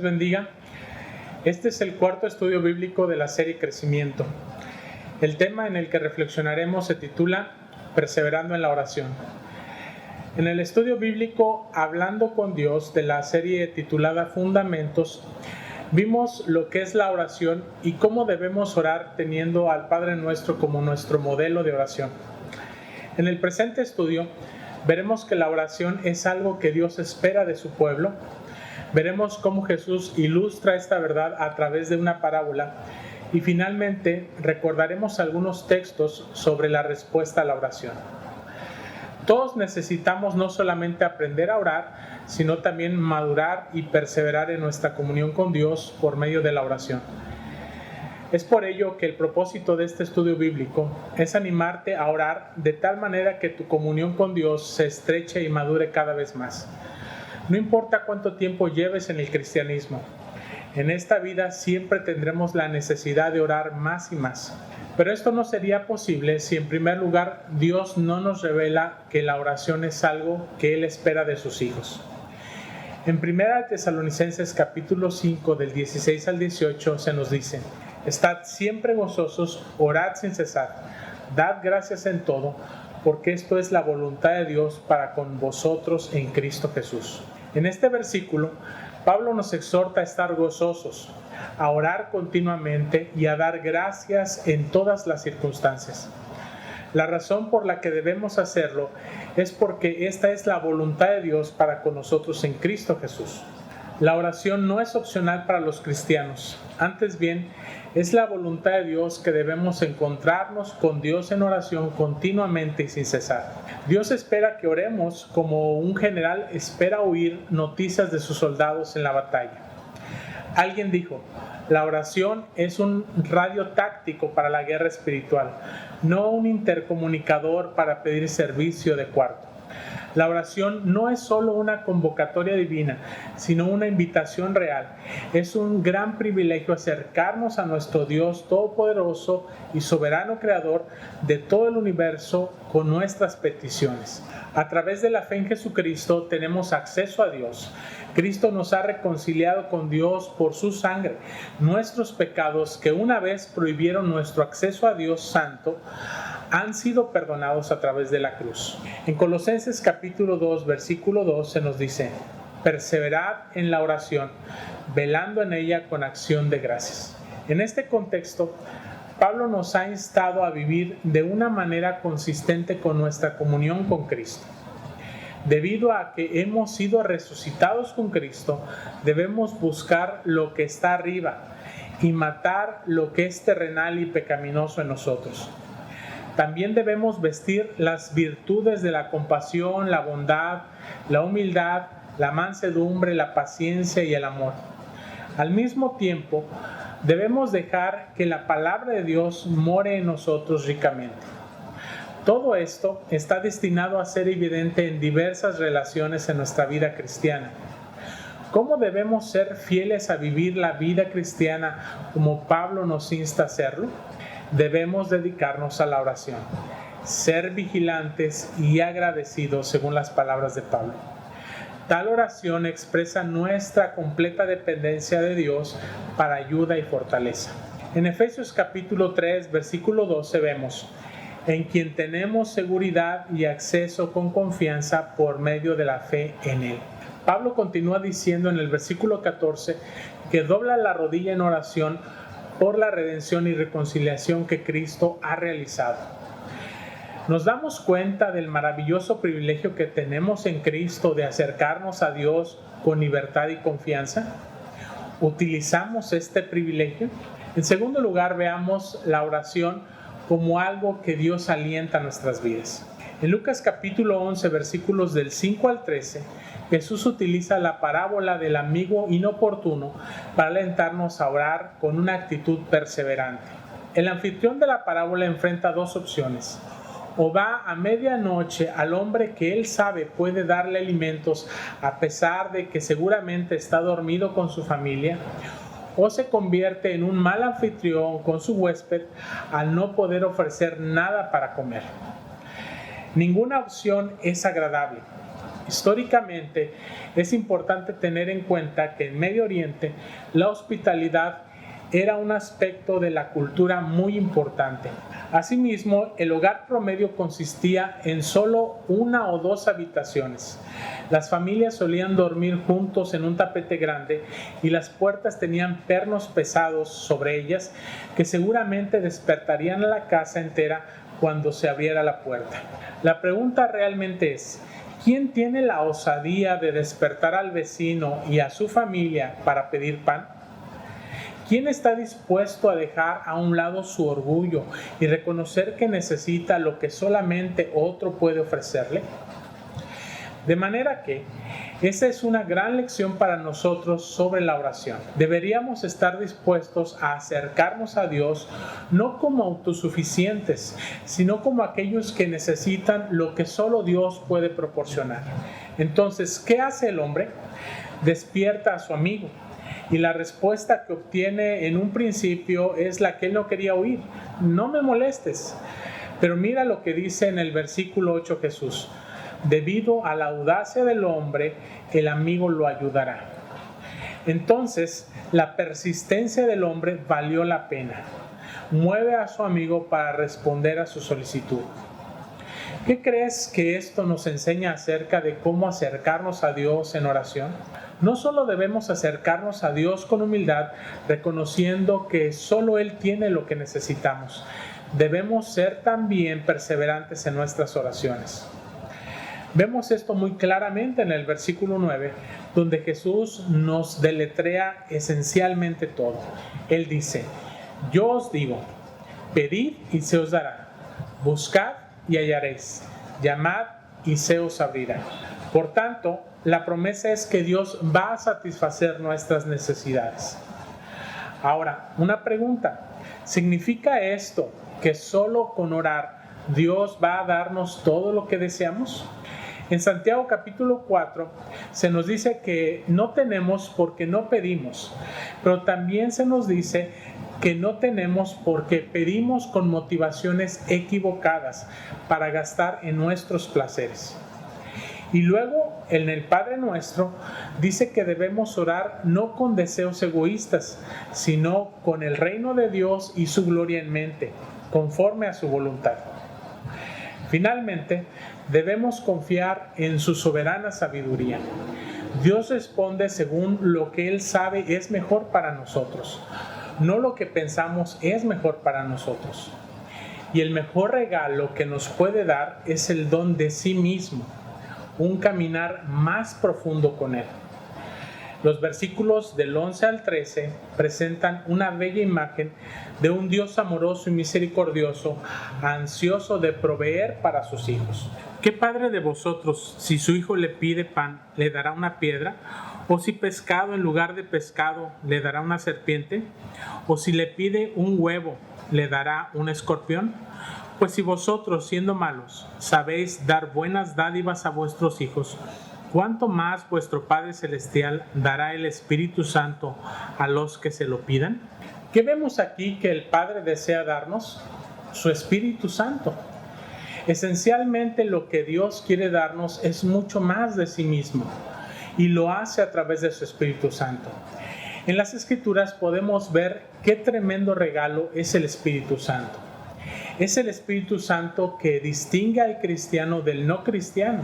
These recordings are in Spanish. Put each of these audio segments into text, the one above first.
bendiga. Este es el cuarto estudio bíblico de la serie Crecimiento. El tema en el que reflexionaremos se titula Perseverando en la oración. En el estudio bíblico Hablando con Dios de la serie titulada Fundamentos, vimos lo que es la oración y cómo debemos orar teniendo al Padre Nuestro como nuestro modelo de oración. En el presente estudio veremos que la oración es algo que Dios espera de su pueblo. Veremos cómo Jesús ilustra esta verdad a través de una parábola y finalmente recordaremos algunos textos sobre la respuesta a la oración. Todos necesitamos no solamente aprender a orar, sino también madurar y perseverar en nuestra comunión con Dios por medio de la oración. Es por ello que el propósito de este estudio bíblico es animarte a orar de tal manera que tu comunión con Dios se estreche y madure cada vez más. No importa cuánto tiempo lleves en el cristianismo, en esta vida siempre tendremos la necesidad de orar más y más. Pero esto no sería posible si en primer lugar Dios no nos revela que la oración es algo que Él espera de sus hijos. En 1 Tesalonicenses capítulo 5 del 16 al 18 se nos dice: Estad siempre gozosos, orad sin cesar, dad gracias en todo, porque esto es la voluntad de Dios para con vosotros en Cristo Jesús. En este versículo, Pablo nos exhorta a estar gozosos, a orar continuamente y a dar gracias en todas las circunstancias. La razón por la que debemos hacerlo es porque esta es la voluntad de Dios para con nosotros en Cristo Jesús. La oración no es opcional para los cristianos, antes bien, es la voluntad de Dios que debemos encontrarnos con Dios en oración continuamente y sin cesar. Dios espera que oremos como un general espera oír noticias de sus soldados en la batalla. Alguien dijo: la oración es un radio táctico para la guerra espiritual, no un intercomunicador para pedir servicio de cuarto. La oración no es solo una convocatoria divina, sino una invitación real. Es un gran privilegio acercarnos a nuestro Dios todopoderoso y soberano creador de todo el universo con nuestras peticiones. A través de la fe en Jesucristo tenemos acceso a Dios. Cristo nos ha reconciliado con Dios por su sangre. Nuestros pecados, que una vez prohibieron nuestro acceso a Dios Santo, han sido perdonados a través de la cruz. En Colosenses capítulo 2, versículo 2 se nos dice: perseverad en la oración, velando en ella con acción de gracias. En este contexto, Pablo nos ha instado a vivir de una manera consistente con nuestra comunión con Cristo. Debido a que hemos sido resucitados con Cristo, debemos buscar lo que está arriba y matar lo que es terrenal y pecaminoso en nosotros. También debemos vestir las virtudes de la compasión, la bondad, la humildad, la mansedumbre, la paciencia y el amor. Al mismo tiempo, debemos dejar que la palabra de Dios more en nosotros ricamente. Todo esto está destinado a ser evidente en diversas relaciones en nuestra vida cristiana. ¿Cómo debemos ser fieles a vivir la vida cristiana como Pablo nos insta a hacerlo? Debemos dedicarnos a la oración, ser vigilantes y agradecidos según las palabras de Pablo. Tal oración expresa nuestra completa dependencia de Dios para ayuda y fortaleza. En Efesios capítulo 3, versículo 12 vemos: en quien tenemos seguridad y acceso con confianza por medio de la fe en Él. Pablo continúa diciendo en el versículo 14 que dobla la rodilla en oración por la redención y reconciliación que Cristo ha realizado. ¿Nos damos cuenta del maravilloso privilegio que tenemos en Cristo de acercarnos a Dios con libertad y confianza? ¿Utilizamos este privilegio? En segundo lugar, veamos la oración como algo que Dios alienta a nuestras vidas. En Lucas capítulo 11, versículos del 5 al 13, Jesús utiliza la parábola del amigo inoportuno para alentarnos a orar con una actitud perseverante. El anfitrión de la parábola enfrenta dos opciones: o va a medianoche al hombre que él sabe puede darle alimentos a pesar de que seguramente está dormido con su familia, o se convierte en un mal anfitrión con su huésped al no poder ofrecer nada para comer. Ninguna opción es agradable. Históricamente, es importante tener en cuenta que en Medio Oriente la hospitalidad era un aspecto de la cultura muy importante. Asimismo, el hogar promedio consistía en solo 1 o 2 habitaciones. Las familias solían dormir juntos en un tapete grande y las puertas tenían pernos pesados sobre ellas que seguramente despertarían a la casa entera cuando se abriera la puerta. La pregunta realmente es: ¿quién tiene la osadía de despertar al vecino y a su familia para pedir pan? ¿Quién está dispuesto a dejar a un lado su orgullo y reconocer que necesita lo que solamente otro puede ofrecerle? De manera que esa es una gran lección para nosotros sobre la oración. Deberíamos estar dispuestos a acercarnos a Dios no como autosuficientes, sino como aquellos que necesitan lo que solo Dios puede proporcionar. Entonces, ¿qué hace el hombre? Despierta a su amigo. Y la respuesta que obtiene en un principio es la que él no quería oír: no me molestes. Pero mira lo que dice en el versículo 8 Jesús: debido a la audacia del hombre, el amigo lo ayudará. Entonces, la persistencia del hombre valió la pena. Mueve a su amigo para responder a su solicitud. ¿Qué crees que esto nos enseña acerca de cómo acercarnos a Dios en oración? No solo debemos acercarnos a Dios con humildad, reconociendo que solo Él tiene lo que necesitamos. Debemos ser también perseverantes en nuestras oraciones. Vemos esto muy claramente en el versículo 9, donde Jesús nos deletrea esencialmente todo. Él dice: yo os digo, pedid y se os dará, buscad y hallaréis, llamad y se os abrirá. Por tanto, la promesa es que Dios va a satisfacer nuestras necesidades. Ahora, una pregunta: ¿significa esto que solo con orar Dios va a darnos todo lo que deseamos? En Santiago capítulo 4 se nos dice que no tenemos porque no pedimos, pero también se nos dice que no tenemos porque pedimos con motivaciones equivocadas para gastar en nuestros placeres. Y luego en el Padre Nuestro dice que debemos orar no con deseos egoístas, sino con el reino de Dios y su gloria en mente, conforme a su voluntad. Finalmente, debemos confiar en su soberana sabiduría. Dios responde según lo que Él sabe es mejor para nosotros, no lo que pensamos es mejor para nosotros. Y el mejor regalo que nos puede dar es el don de sí mismo, un caminar más profundo con Él. Los versículos del 11 al 13 presentan una bella imagen de un Dios amoroso y misericordioso, ansioso de proveer para sus hijos. ¿Qué padre de vosotros, si su hijo le pide pan, le dará una piedra? ¿O si pescado en lugar de pescado, le dará una serpiente? ¿O si le pide un huevo, le dará un escorpión? Pues si vosotros, siendo malos, sabéis dar buenas dádivas a vuestros hijos, ¿cuánto más vuestro Padre Celestial dará el Espíritu Santo a los que se lo pidan? ¿Qué vemos aquí que el Padre desea darnos? Su Espíritu Santo. Esencialmente lo que Dios quiere darnos es mucho más de sí mismo, y lo hace a través de su Espíritu Santo. En las Escrituras podemos ver qué tremendo regalo es el Espíritu Santo. Es el Espíritu Santo que distingue al cristiano del no cristiano.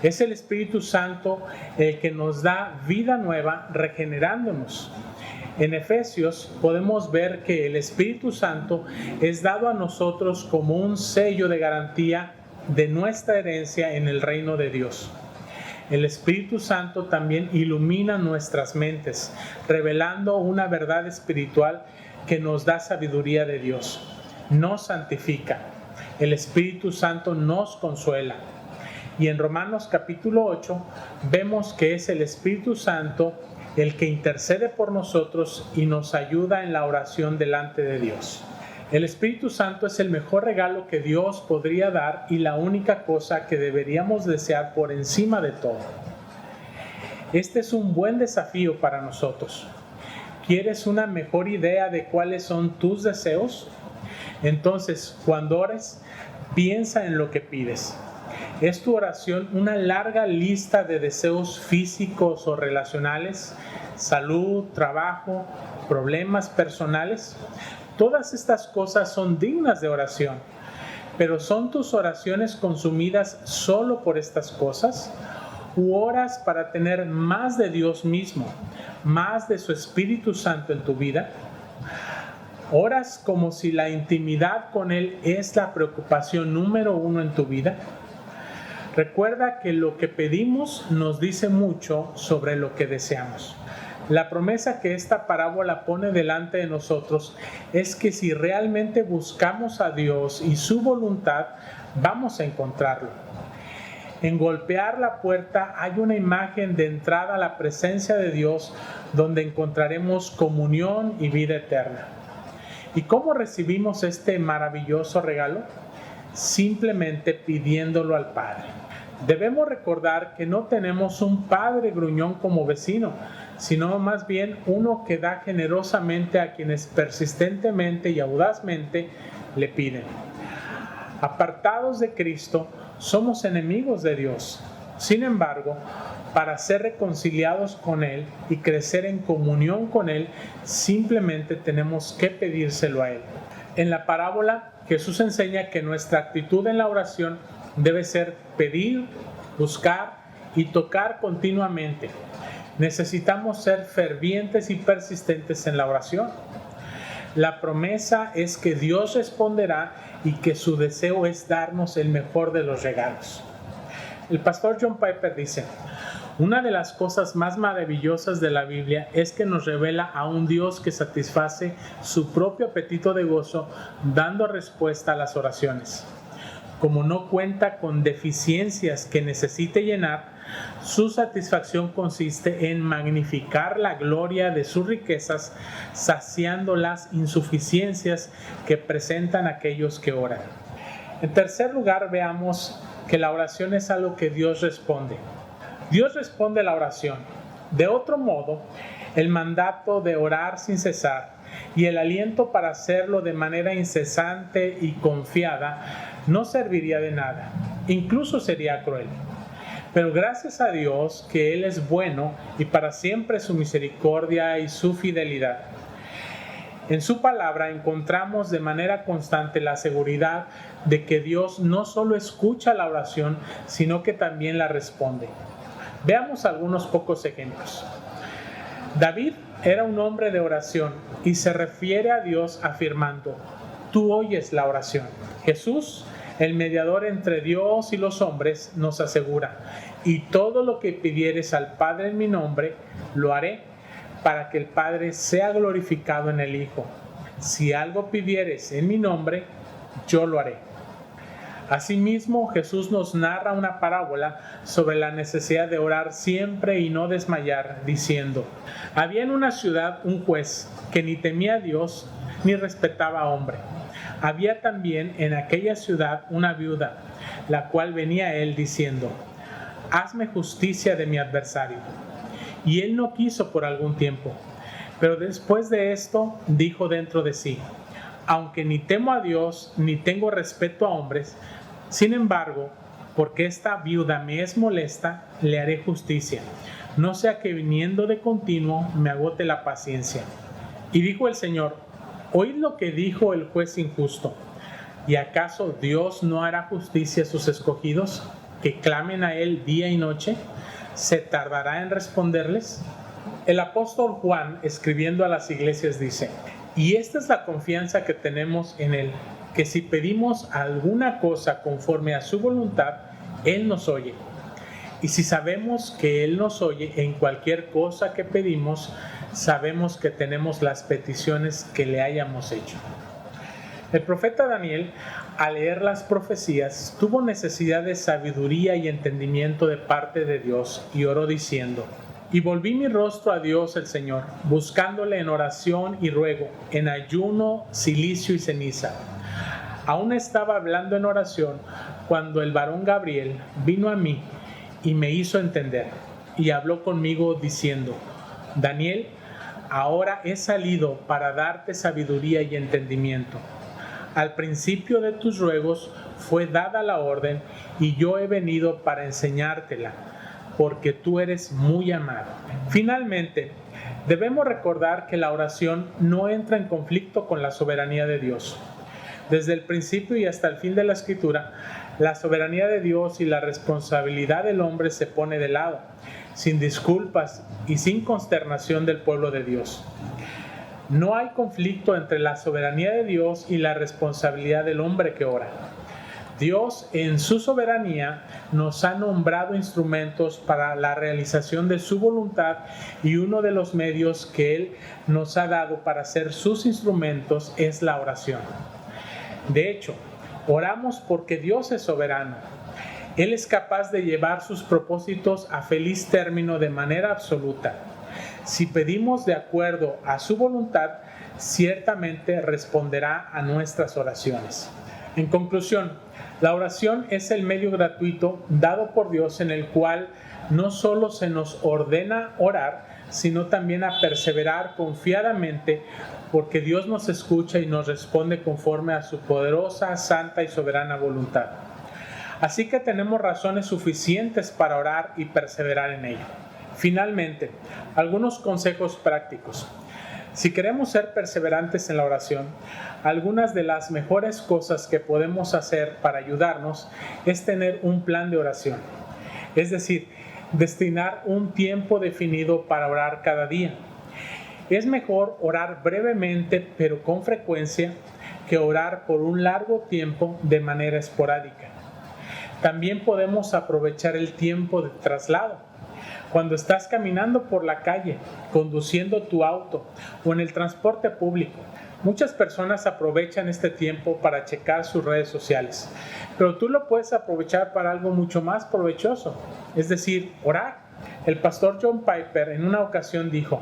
Es el Espíritu Santo el que nos da vida nueva, regenerándonos. En Efesios podemos ver que el Espíritu Santo es dado a nosotros como un sello de garantía de nuestra herencia en el reino de Dios. El Espíritu Santo también ilumina nuestras mentes, revelando una verdad espiritual que nos da sabiduría de Dios. Nos santifica. El Espíritu Santo nos consuela. Y en Romanos capítulo 8 vemos que es el Espíritu Santo el que intercede por nosotros y nos ayuda en la oración delante de Dios. El Espíritu Santo es el mejor regalo que Dios podría dar y la única cosa que deberíamos desear por encima de todo. Este es un buen desafío para nosotros. ¿Quieres una mejor idea de cuáles son tus deseos? Entonces, cuando ores, piensa en lo que pides. ¿Es tu oración una larga lista de deseos físicos o relacionales? ¿Salud, trabajo, problemas personales? Todas estas cosas son dignas de oración. ¿Pero son tus oraciones consumidas solo por estas cosas? ¿U oras para tener más de Dios mismo, más de su Espíritu Santo en tu vida? ¿Oras como si la intimidad con Él es la preocupación número uno en tu vida? Recuerda que lo que pedimos nos dice mucho sobre lo que deseamos. La promesa que esta parábola pone delante de nosotros es que si realmente buscamos a Dios y su voluntad, vamos a encontrarlo. En golpear la puerta hay una imagen de entrada a la presencia de Dios donde encontraremos comunión y vida eterna. ¿Y cómo recibimos este maravilloso regalo? Simplemente pidiéndolo al Padre. Debemos recordar que no tenemos un padre gruñón como vecino, sino más bien uno que da generosamente a quienes persistentemente y audazmente le piden. Apartados de Cristo, somos enemigos de Dios. Sin embargo, para ser reconciliados con Él y crecer en comunión con Él, simplemente tenemos que pedírselo a Él. En la parábola, Jesús enseña que nuestra actitud en la oración debe ser pedir, buscar y tocar continuamente. Necesitamos ser fervientes y persistentes en la oración. La promesa es que Dios responderá y que su deseo es darnos el mejor de los regalos. El pastor John Piper dice: una de las cosas más maravillosas de la Biblia es que nos revela a un Dios que satisface su propio apetito de gozo dando respuesta a las oraciones. Como no cuenta con deficiencias que necesite llenar, su satisfacción consiste en magnificar la gloria de sus riquezas, saciando las insuficiencias que presentan aquellos que oran. En tercer lugar, veamos que la oración es algo que Dios responde. Dios responde a la oración. De otro modo, el mandato de orar sin cesar y el aliento para hacerlo de manera incesante y confiada no serviría de nada, incluso sería cruel. Pero gracias a Dios que Él es bueno y para siempre su misericordia y su fidelidad. En su palabra encontramos de manera constante la seguridad de que Dios no solo escucha la oración, sino que también la responde. Veamos algunos pocos ejemplos. David era un hombre de oración y se refiere a Dios afirmando: tú oyes la oración. Jesús, el mediador entre Dios y los hombres, nos asegura: y todo lo que pidieres al Padre en mi nombre, lo haré, para que el Padre sea glorificado en el Hijo. Si algo pidieres en mi nombre, yo lo haré. Asimismo, Jesús nos narra una parábola sobre la necesidad de orar siempre y no desmayar, diciendo: había en una ciudad un juez que ni temía a Dios ni respetaba a hombre. Había también en aquella ciudad una viuda, la cual venía a él diciendo: hazme justicia de mi adversario. Y él no quiso por algún tiempo. Pero después de esto dijo dentro de sí: aunque ni temo a Dios ni tengo respeto a hombres, sin embargo, porque esta viuda me es molesta, le haré justicia, no sea que viniendo de continuo me agote la paciencia. Y dijo el Señor: oíd lo que dijo el juez injusto. ¿Y acaso Dios no hará justicia a sus escogidos, que clamen a Él día y noche? ¿Se tardará en responderles? El apóstol Juan, escribiendo a las iglesias, dice: y esta es la confianza que tenemos en Él, que si pedimos alguna cosa conforme a su voluntad, Él nos oye. Y si sabemos que Él nos oye en cualquier cosa que pedimos, sabemos que tenemos las peticiones que le hayamos hecho. El profeta Daniel, al leer las profecías, tuvo necesidad de sabiduría y entendimiento de parte de Dios y oró diciendo: y volví mi rostro a Dios el Señor, buscándole en oración y ruego, en ayuno, cilicio y ceniza. Aún estaba hablando en oración cuando el varón Gabriel vino a mí y me hizo entender, y habló conmigo diciendo: Daniel, ahora he salido para darte sabiduría y entendimiento. Al principio de tus ruegos fue dada la orden y yo he venido para enseñártela, porque tú eres muy amado. Finalmente, debemos recordar que la oración no entra en conflicto con la soberanía de Dios. Desde el principio y hasta el fin de la Escritura, la soberanía de Dios y la responsabilidad del hombre se pone de lado, sin disculpas y sin consternación del pueblo de Dios. No hay conflicto entre la soberanía de Dios y la responsabilidad del hombre que ora. Dios, en su soberanía, nos ha nombrado instrumentos para la realización de su voluntad, y uno de los medios que Él nos ha dado para ser sus instrumentos es la oración. De hecho, oramos porque Dios es soberano. Él es capaz de llevar sus propósitos a feliz término de manera absoluta. Si pedimos de acuerdo a su voluntad, ciertamente responderá a nuestras oraciones. En conclusión, la oración es el medio gratuito dado por Dios en el cual no solo se nos ordena orar, sino también a perseverar confiadamente, porque Dios nos escucha y nos responde conforme a su poderosa, santa y soberana voluntad. Así que tenemos razones suficientes para orar y perseverar en ello. Finalmente, algunos consejos prácticos. Si queremos ser perseverantes en la oración, algunas de las mejores cosas que podemos hacer para ayudarnos es tener un plan de oración. Es decir, destinar un tiempo definido para orar cada día. Es mejor orar brevemente pero con frecuencia que orar por un largo tiempo de manera esporádica. También podemos aprovechar el tiempo de traslado. Cuando estás caminando por la calle, conduciendo tu auto o en el transporte público, muchas personas aprovechan este tiempo para checar sus redes sociales, pero tú lo puedes aprovechar para algo mucho más provechoso, es decir, orar. El pastor John Piper en una ocasión dijo: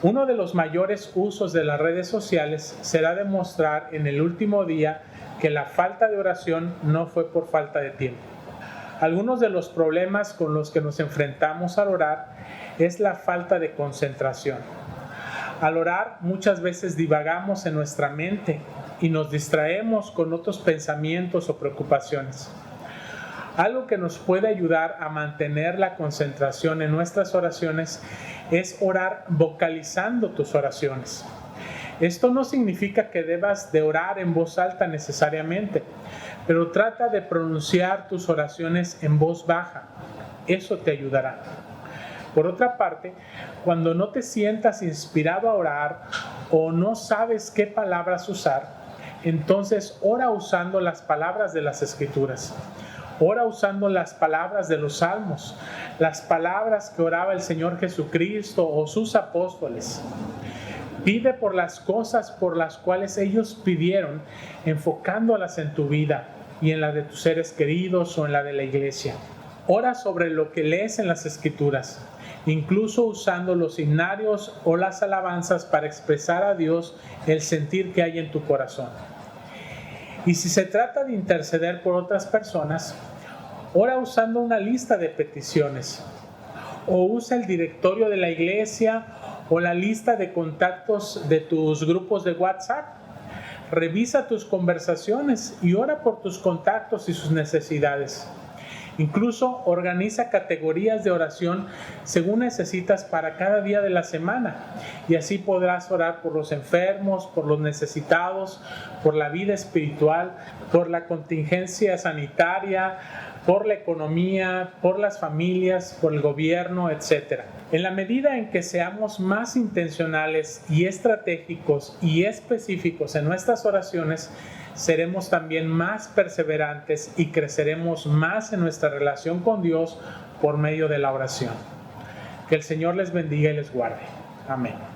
uno de los mayores usos de las redes sociales será demostrar en el último día que la falta de oración no fue por falta de tiempo. Algunos de los problemas con los que nos enfrentamos al orar es la falta de concentración. Al orar muchas veces divagamos en nuestra mente y nos distraemos con otros pensamientos o preocupaciones. Algo que nos puede ayudar a mantener la concentración en nuestras oraciones es orar vocalizando tus oraciones. Esto no significa que debas de orar en voz alta necesariamente, pero trata de pronunciar tus oraciones en voz baja. Eso te ayudará. Por otra parte, cuando no te sientas inspirado a orar o no sabes qué palabras usar, entonces ora usando las palabras de las Escrituras. Ora usando las palabras de los Salmos, las palabras que oraba el Señor Jesucristo o sus apóstoles. Pide por las cosas por las cuales ellos pidieron, enfocándolas en tu vida y en la de tus seres queridos o en la de la iglesia. Ora sobre lo que lees en las Escrituras, incluso usando los himnarios o las alabanzas para expresar a Dios el sentir que hay en tu corazón. Y si se trata de interceder por otras personas, ora usando una lista de peticiones, o usa el directorio de la iglesia o la lista de contactos de tus grupos de WhatsApp. Revisa tus conversaciones y ora por tus contactos y sus necesidades. Incluso organiza categorías de oración según necesitas para cada día de la semana, y así podrás orar por los enfermos, por los necesitados, por la vida espiritual, por la contingencia sanitaria, por la economía, por las familias, por el gobierno, etc. En la medida en que seamos más intencionales y estratégicos y específicos en nuestras oraciones, seremos también más perseverantes y creceremos más en nuestra relación con Dios por medio de la oración. Que el Señor les bendiga y les guarde. Amén.